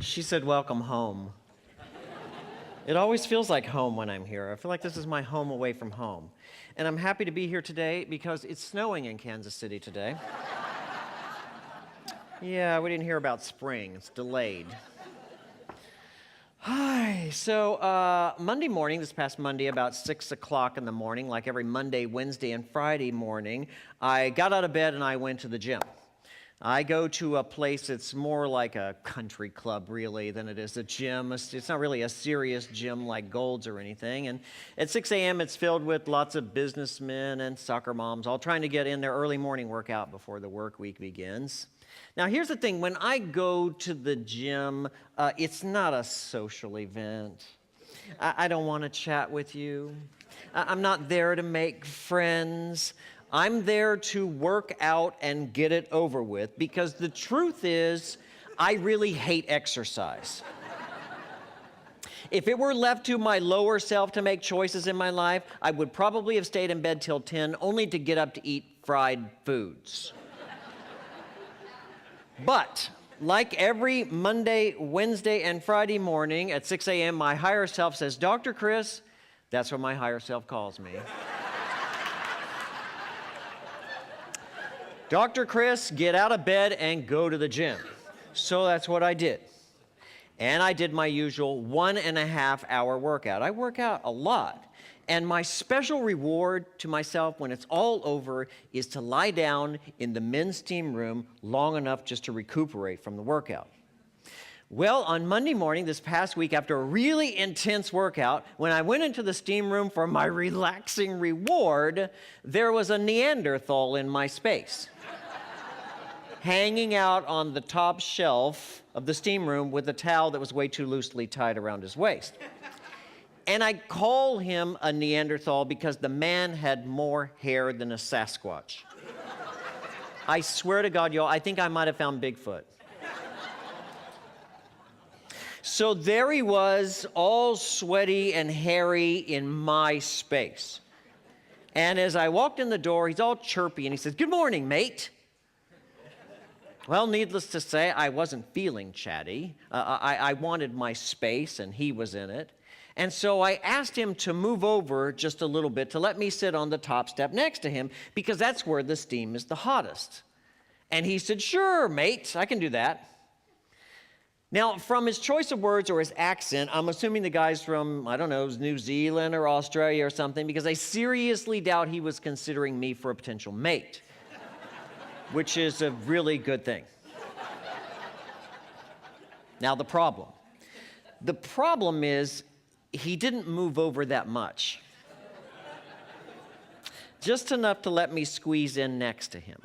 She said, "Welcome home." It always feels like home when I'm here. I feel like this is my home away from home. And I'm happy to be here today because it's snowing in Kansas City today. Yeah, we didn't hear about spring. It's delayed. Hi. So Monday morning, this past Monday, about 6 o'clock in the morning, like every Monday, Wednesday, and Friday morning, I got out of bed and I went to the gym. I go to a place that's more like a country club, really, than it is a gym. It's not really a serious gym like Gold's or anything. And at 6 a.m., it's filled with lots of businessmen and soccer moms, all trying to get in their early morning workout before the work week begins. Now, here's the thing. When I go to the gym, it's not a social event. I don't want to chat with you. I'm not there to make friends. I'm there to work out and get it over with because the truth is, I really hate exercise. If it were left to my lower self to make choices in my life, I would probably have stayed in bed till 10 only to get up to eat fried foods. But like every Monday, Wednesday, and Friday morning at 6 a.m., my higher self says, "Dr. Chris," that's what my higher self calls me. "Dr. Chris, get out of bed and go to the gym." So that's what I did. And I did my usual 1.5-hour workout. I work out a lot. And my special reward to myself when it's all over is to lie down in the men's team room long enough just to recuperate from the workout. Well, on Monday morning this past week, after a really intense workout, when I went into the steam room for my relaxing reward, there was a Neanderthal in my space, hanging out on the top shelf of the steam room with a towel that was way too loosely tied around his waist. And I call him a Neanderthal because the man had more hair than a Sasquatch. I swear to God, y'all, I think I might have found Bigfoot. So there he was, all sweaty and hairy in my space. And as I walked in the door, he's all chirpy, and he says, "Good morning, mate." Well, needless to say, I wasn't feeling chatty. I wanted my space, and he was in it. And so I asked him to move over just a little bit to let me sit on the top step next to him, because that's where the steam is the hottest. And he said, "Sure, mate, I can do that." Now, from his choice of words or his accent, I'm assuming the guy's from, I don't know, New Zealand or Australia or something, because I seriously doubt he was considering me for a potential mate, which is a really good thing. Now, the problem is he didn't move over that much, just enough to let me squeeze in next to him.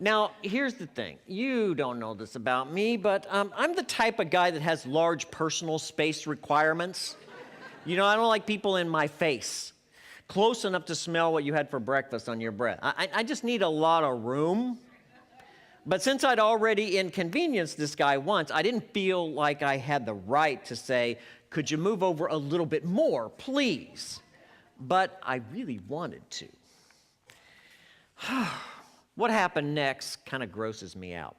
Now, here's the thing. You don't know this about me, but I'm the type of guy that has large personal space requirements. You know, I don't like people in my face, close enough to smell what you had for breakfast on your breath. I just need a lot of room. But since I'd already inconvenienced this guy once, I didn't feel like I had the right to say, "Could you move over a little bit more, please?" But I really wanted to. What happened next kind of grosses me out.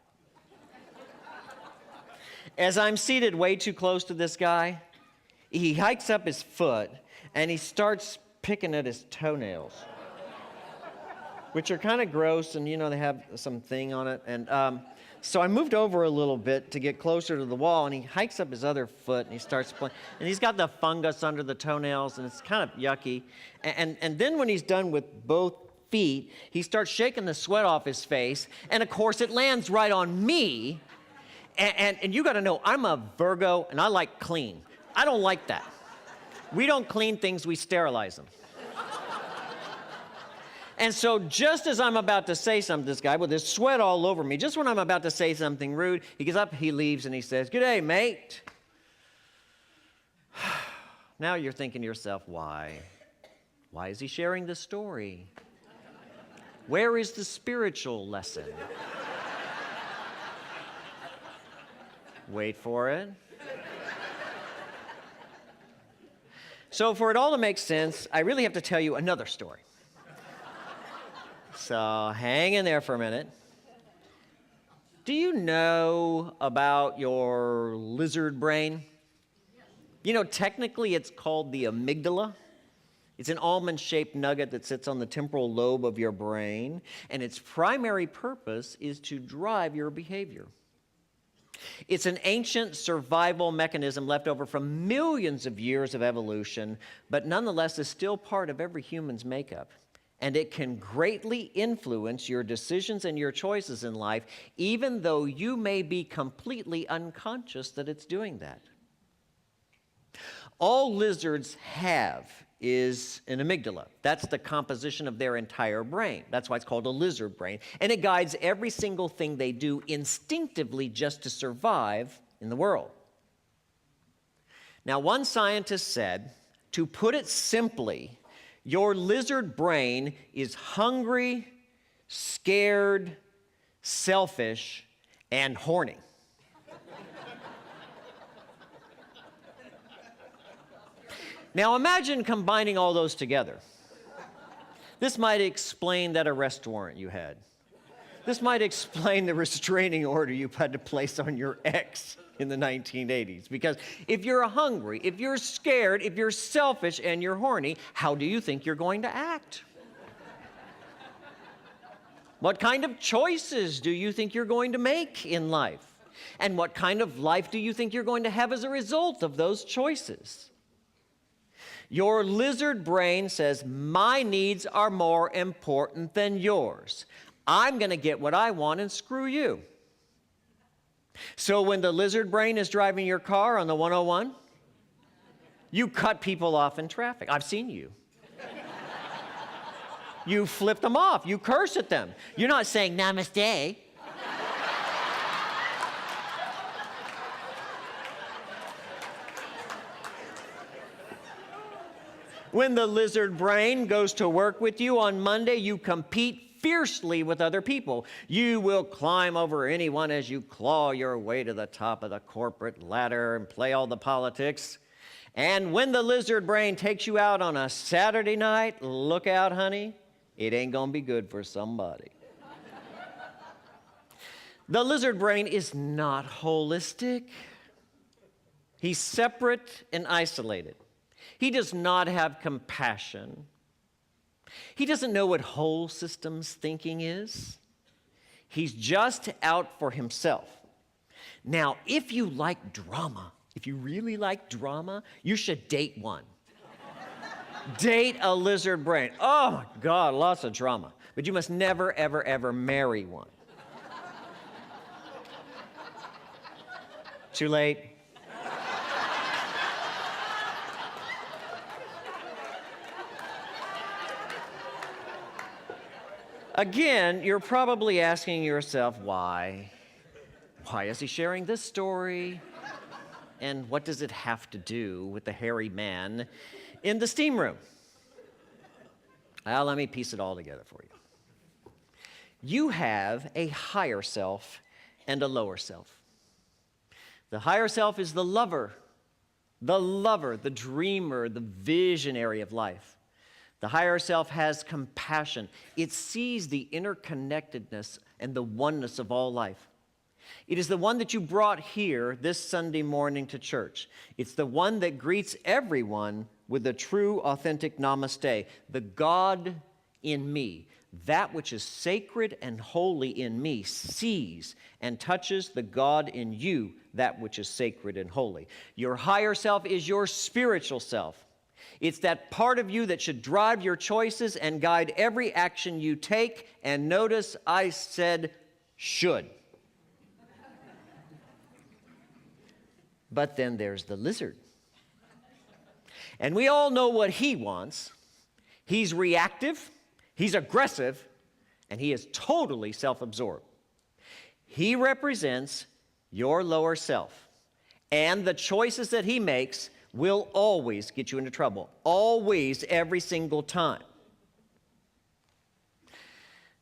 As I'm seated way too close to this guy, he hikes up his foot and he starts picking at his toenails, which are kind of gross, and you know, they have some thing on it. And so I moved over a little bit to get closer to the wall, and he hikes up his other foot and he starts playing. And he's got the fungus under the toenails, and it's kind of yucky. And then when he's done with both feet, he starts shaking the sweat off his face, and of course it lands right on me. And you got to know, I'm a Virgo, and I like clean. I don't like that. We don't clean things, we sterilize them. And so just as I'm about to say something to this guy with his sweat all over me, just when I'm about to say something rude, he gets up, he leaves, and he says, "Good day, mate." Now you're thinking to yourself, why? Why is he sharing this story? Where is the spiritual lesson? Wait for it. So for it all to make sense, I really have to tell you another story. So hang in there for a minute. Do you know about your lizard brain? You know, technically it's called the amygdala. It's an almond-shaped nugget that sits on the temporal lobe of your brain, and its primary purpose is to drive your behavior. It's an ancient survival mechanism left over from millions of years of evolution, but nonetheless is still part of every human's makeup. And it can greatly influence your decisions and your choices in life, even though you may be completely unconscious that it's doing that. All lizards have is an amygdala. That's the composition of their entire brain. That's why it's called a lizard brain. And it guides every single thing they do instinctively just to survive in the world. Now, one scientist said, to put it simply, your lizard brain is hungry, scared, selfish, and horny. Now imagine combining all those together. This might explain that arrest warrant you had. This might explain the restraining order you had to place on your ex in the 1980s. Because if you're hungry, if you're scared, if you're selfish and you're horny, how do you think you're going to act? What kind of choices do you think you're going to make in life? And what kind of life do you think you're going to have as a result of those choices? Your lizard brain says, my needs are more important than yours. I'm going to get what I want and screw you. So when the lizard brain is driving your car on the 101, you cut people off in traffic. I've seen you. You flip them off. You curse at them. You're not saying namaste. When the lizard brain goes to work with you on Monday, you compete fiercely with other people. You will climb over anyone as you claw your way to the top of the corporate ladder and play all the politics. And when the lizard brain takes you out on a Saturday night, look out, honey, it ain't gonna be good for somebody. The lizard brain is not holistic. He's separate and isolated. He does not have compassion. He doesn't know what whole systems thinking is. He's just out for himself. Now, if you like drama, if you really like drama, you should date one. Date a lizard brain. Oh my God, lots of drama. But you must never, ever, ever marry one. Too late. Again, you're probably asking yourself, why? Why is he sharing this story? And what does it have to do with the hairy man in the steam room? Well, let me piece it all together for you. You have a higher self and a lower self. The higher self is the lover, the dreamer, the visionary of life. The higher self has compassion. It sees the interconnectedness and the oneness of all life. It is the one that you brought here this Sunday morning to church. It's the one that greets everyone with the true, authentic namaste. The God in me, that which is sacred and holy in me, sees and touches the God in you, that which is sacred and holy. Your higher self is your spiritual self. It's that part of you that should drive your choices and guide every action you take. And notice I said should. But then there's the lizard. And we all know what he wants. He's reactive, he's aggressive, and he is totally self-absorbed. He represents your lower self. And the choices that he makes will always get you into trouble. Always, every single time.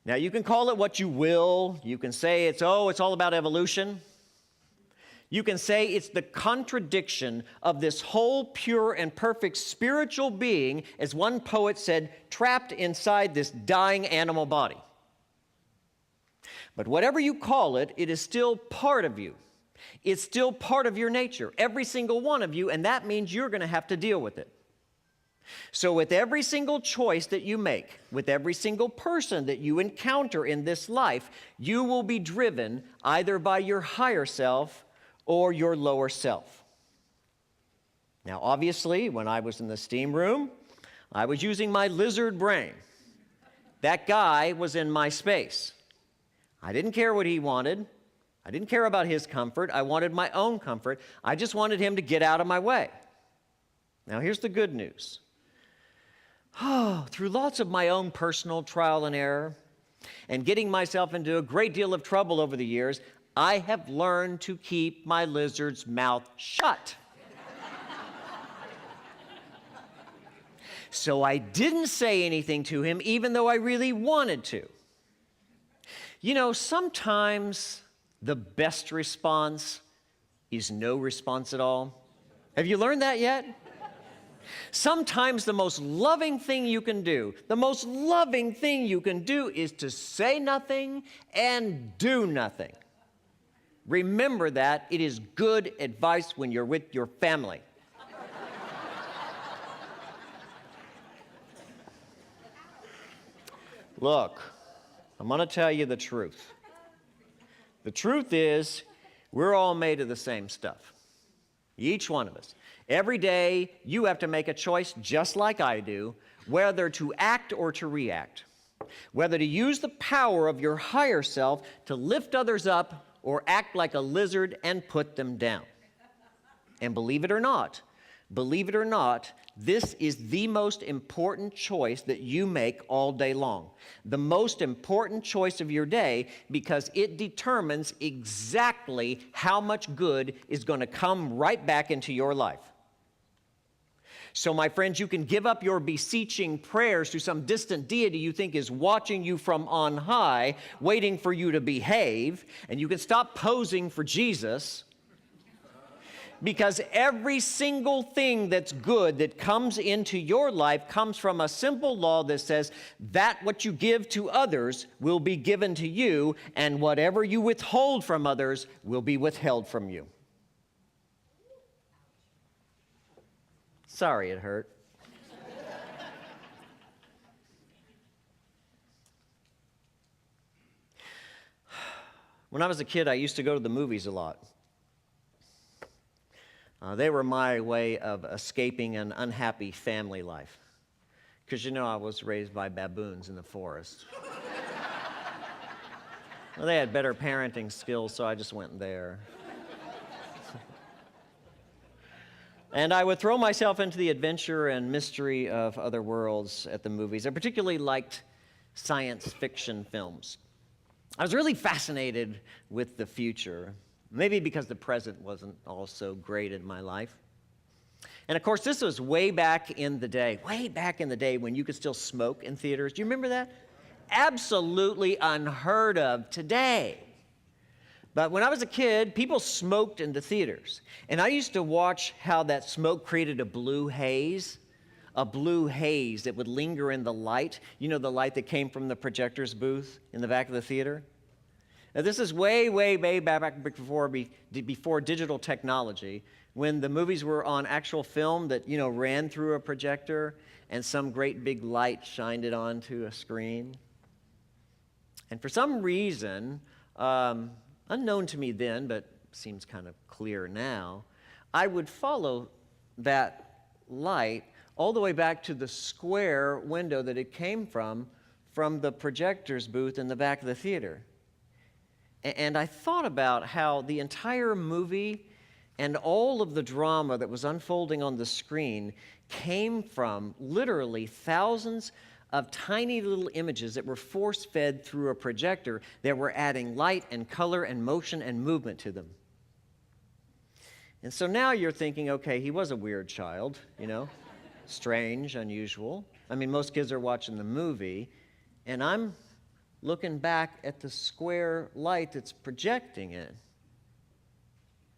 Now, you can call it what you will. You can say it's all about evolution. You can say it's the contradiction of this whole pure and perfect spiritual being, as one poet said, trapped inside this dying animal body. But whatever you call it, it is still part of you. It's still part of your nature, every single one of you, and that means you're going to have to deal with it. So with every single choice that you make, with every single person that you encounter in this life, you will be driven either by your higher self or your lower self. Now, obviously, when I was in the steam room, I was using my lizard brain. That guy was in my space. I didn't care what he wanted. I didn't care about his comfort. I wanted my own comfort. I just wanted him to get out of my way. Now, here's the good news. Through lots of my own personal trial and error and getting myself into a great deal of trouble over the years, I have learned to keep my lizard's mouth shut. So I didn't say anything to him, even though I really wanted to. You know, sometimes the best response is no response at all. Have you learned that yet? Sometimes the most loving thing you can do, is to say nothing and do nothing. Remember that. It is good advice when you're with your family. Look, I'm going to tell you the truth. The truth is, we're all made of the same stuff. Each one of us. Every day, you have to make a choice, just like I do, whether to act or to react. Whether to use the power of your higher self to lift others up or act like a lizard and put them down. And believe it or not, this is the most important choice that you make all day long. The most important choice of your day, because it determines exactly how much good is going to come right back into your life. So, my friends, you can give up your beseeching prayers to some distant deity you think is watching you from on high, waiting for you to behave, and you can stop posing for Jesus. Because every single thing that's good that comes into your life comes from a simple law that says that what you give to others will be given to you, and whatever you withhold from others will be withheld from you. Sorry it hurt. When I was a kid, I used to go to the movies a lot. They were my way of escaping an unhappy family life. Because, you know, I was raised by baboons in the forest. Well, they had better parenting skills, so I just went there. And I would throw myself into the adventure and mystery of other worlds at the movies. I particularly liked science fiction films. I was really fascinated with the future. Maybe because the present wasn't all so great in my life. And of course, this was way back in the day when you could still smoke in theaters. Do you remember that? Absolutely unheard of today. But when I was a kid, people smoked in the theaters. And I used to watch how that smoke created a blue haze that would linger in the light. You know, the light that came from the projector's booth in the back of the theater? Now, this is way back before digital technology, when the movies were on actual film that, ran through a projector and some great big light shined it onto a screen. And for some reason, unknown to me then, but seems kind of clear now, I would follow that light all the way back to the square window that it came from the projector's booth in the back of the theater. And I thought about how the entire movie and all of the drama that was unfolding on the screen came from literally thousands of tiny little images that were force-fed through a projector that were adding light and color and motion and movement to them. And so now you're thinking, okay, he was a weird child, strange, unusual. I mean, most kids are watching the movie, and I'm looking back at the square light that's projecting it.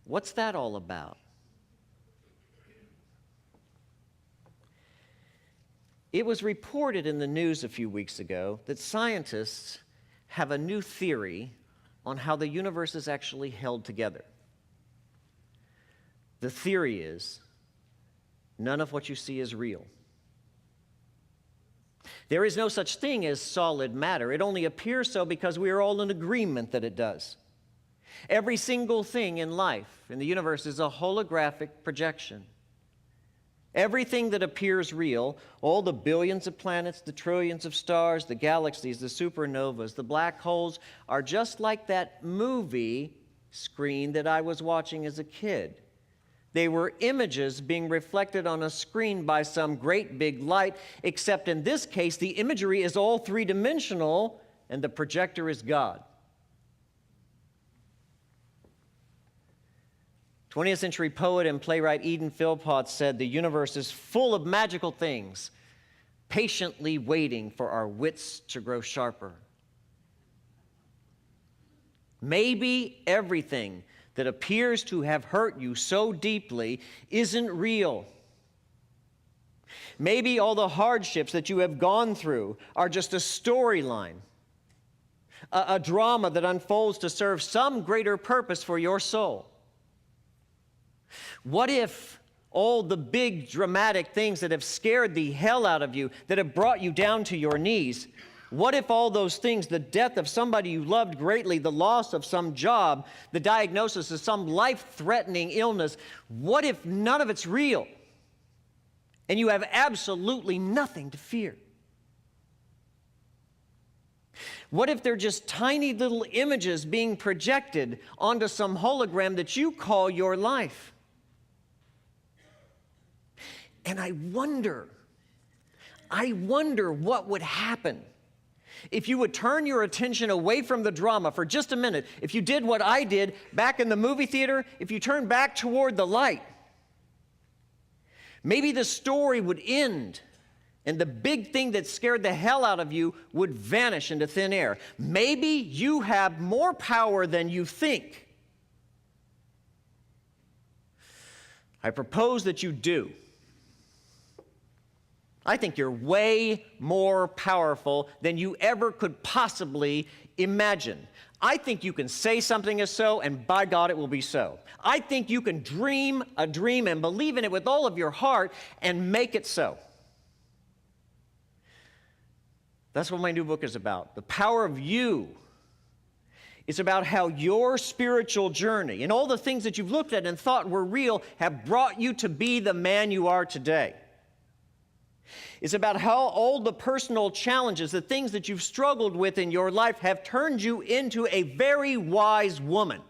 What's that all about? It was reported in the news a few weeks ago that scientists have a new theory on how the universe is actually held together. The theory is none of what you see is real. There is no such thing as solid matter. It only appears so because we are all in agreement that it does. Every single thing in life, in the universe, is a holographic projection. Everything that appears real, all the billions of planets, the trillions of stars, the galaxies, the supernovas, the black holes, are just like that movie screen that I was watching as a kid. They were images being reflected on a screen by some great big light, except in this case, the imagery is all three-dimensional, and the projector is God. 20th century poet and playwright Eden Philpott said, "The universe is full of magical things, patiently waiting for our wits to grow sharper." Maybe everything that appears to have hurt you so deeply isn't real. Maybe all the hardships that you have gone through are just a storyline, a drama that unfolds to serve some greater purpose for your soul. What if all the big dramatic things that have scared the hell out of you, that have brought you down to your knees, what if all those things, the death of somebody you loved greatly, the loss of some job, the diagnosis of some life-threatening illness, what if none of it's real and you have absolutely nothing to fear? What if they're just tiny little images being projected onto some hologram that you call your life? And I wonder what would happen if you would turn your attention away from the drama for just a minute. If you did what I did back in the movie theater, if you turn back toward the light, maybe the story would end and the big thing that scared the hell out of you would vanish into thin air. Maybe you have more power than you think. I propose that you do. I think you're way more powerful than you ever could possibly imagine. I think you can say something is so, and by God, it will be so. I think you can dream a dream and believe in it with all of your heart and make it so. That's what my new book is about. The Power of You. It's about how your spiritual journey and all the things that you've looked at and thought were real have brought you to be the man you are today. It's about how all the personal challenges, the things that you've struggled with in your life have turned you into a very wise woman,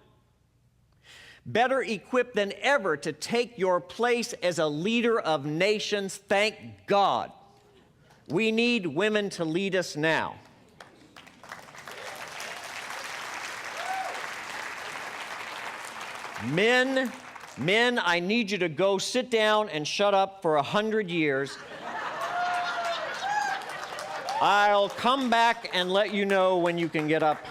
better equipped than ever to take your place as a leader of nations. Thank God. We need women to lead us now. Men, I need you to go sit down and shut up for 100 years. I'll come back and let you know when you can get up.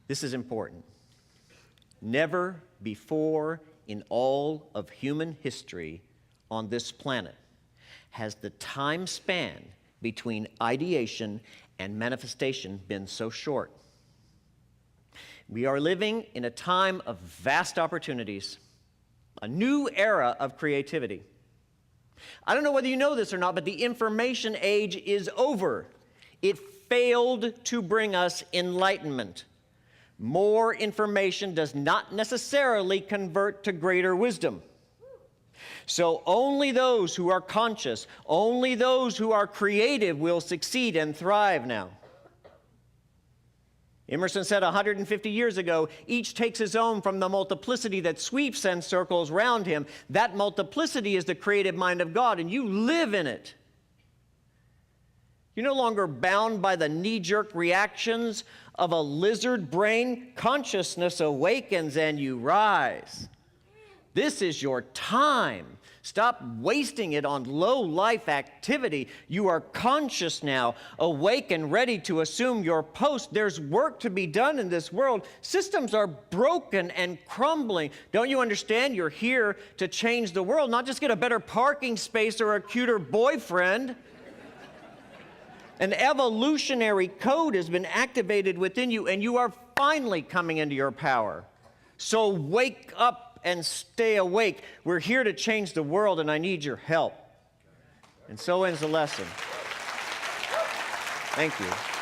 This is important. Never before in all of human history on this planet has the time span between ideation and manifestation been so short. We are living in a time of vast opportunities, a new era of creativity. I don't know whether you know this or not, but the information age is over. It failed to bring us enlightenment. More information does not necessarily convert to greater wisdom. So only those who are conscious, only those who are creative will succeed and thrive now. Emerson said 150 years ago, each takes his own from the multiplicity that sweeps and circles round him. That multiplicity is the creative mind of God, and you live in it. You're no longer bound by the knee-jerk reactions of a lizard brain. Consciousness awakens and you rise. This is your time. Stop wasting it on low-life activity. You are conscious now, awake and ready to assume your post. There's work to be done in this world. Systems are broken and crumbling. Don't you understand? You're here to change the world, not just get a better parking space or a cuter boyfriend. An evolutionary code has been activated within you, and you are finally coming into your power. So wake up and stay awake. We're here to change the world, and I need your help. And so ends the lesson. Thank you.